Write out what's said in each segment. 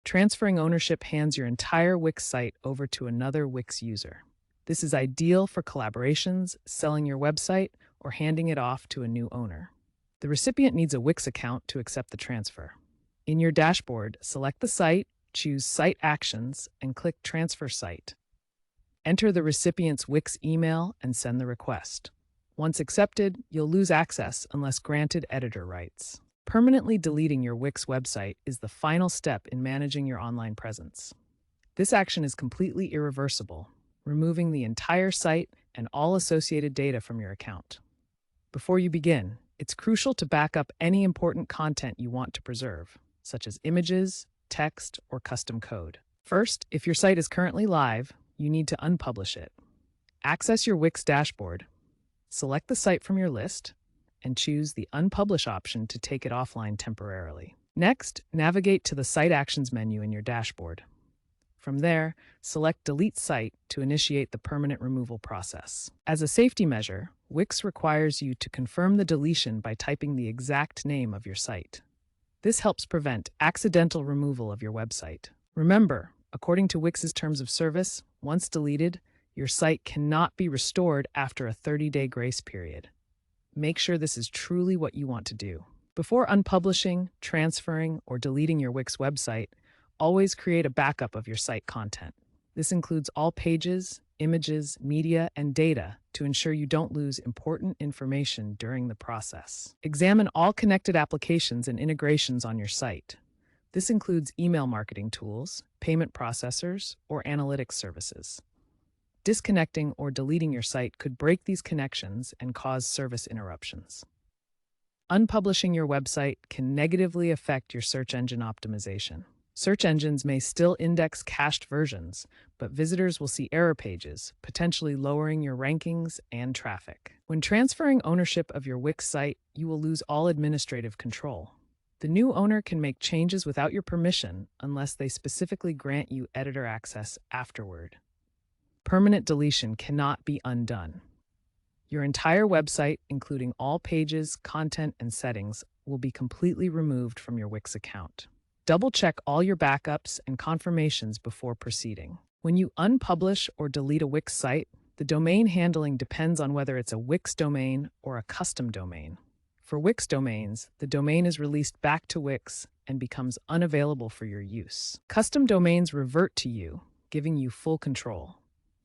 Transferring ownership hands your entire Wix site over to another Wix user. This is ideal for collaborations, selling your website, or handing it off to a new owner. The recipient needs a Wix account to accept the transfer. In your dashboard, select the site, choose Site Actions, and click Transfer Site. Enter the recipient's Wix email and send the request. Once accepted, you'll lose access unless granted editor rights. Permanently deleting your Wix website is the final step in managing your online presence. This action is completely irreversible, removing the entire site and all associated data from your account. Before you begin, it's crucial to back up any important content you want to preserve, such as images, text, or custom code. First, if your site is currently live, you need to unpublish it. Access your Wix dashboard, select the site from your list, and choose the Unpublish option to take it offline temporarily. Next, navigate to the Site Actions menu in your dashboard. From there, select Delete Site to initiate the permanent removal process. As a safety measure, Wix requires you to confirm the deletion by typing the exact name of your site. This helps prevent accidental removal of your website. Remember, according to Wix's terms of service, once deleted, your site cannot be restored after a 30-day grace period. Make sure this is truly what you want to do. Before unpublishing, transferring, or deleting your Wix website, always create a backup of your site content. This includes all pages, images, media, and data to ensure you don't lose important information during the process. Examine all connected applications and integrations on your site. This includes email marketing tools, payment processors, or analytics services. Disconnecting or deleting your site could break these connections and cause service interruptions. Unpublishing your website can negatively affect your search engine optimization. Search engines may still index cached versions, but visitors will see error pages, potentially lowering your rankings and traffic. When transferring ownership of your Wix site, you will lose all administrative control. The new owner can make changes without your permission unless they specifically grant you editor access afterward. Permanent deletion cannot be undone. Your entire website, including all pages, content, and settings, will be completely removed from your Wix account. Double-check all your backups and confirmations before proceeding. When you unpublish or delete a Wix site, the domain handling depends on whether it's a Wix domain or a custom domain. For Wix domains, the domain is released back to Wix and becomes unavailable for your use. Custom domains revert to you, giving you full control.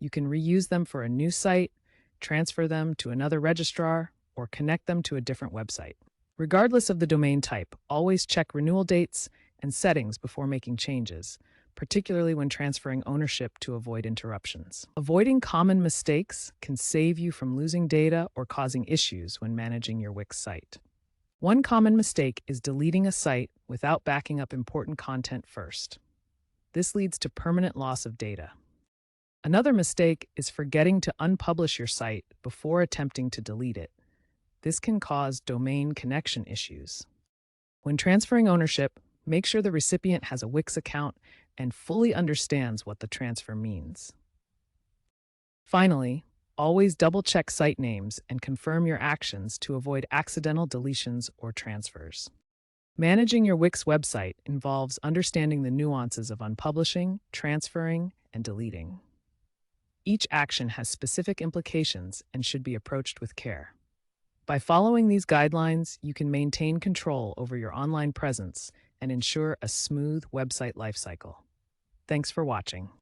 You can reuse them for a new site, transfer them to another registrar, or connect them to a different website. Regardless of the domain type, always check renewal dates and settings before making changes, particularly when transferring ownership to avoid interruptions. Avoiding common mistakes can save you from losing data or causing issues when managing your Wix site. One common mistake is deleting a site without backing up important content first. This leads to permanent loss of data. Another mistake is forgetting to unpublish your site before attempting to delete it. This can cause domain connection issues. When transferring ownership, make sure the recipient has a Wix account and fully understands what the transfer means. Finally, always double-check site names and confirm your actions to avoid accidental deletions or transfers. Managing your Wix website involves understanding the nuances of unpublishing, transferring, and deleting. Each action has specific implications and should be approached with care. By following these guidelines, you can maintain control over your online presence and ensure a smooth website lifecycle. Thanks for watching.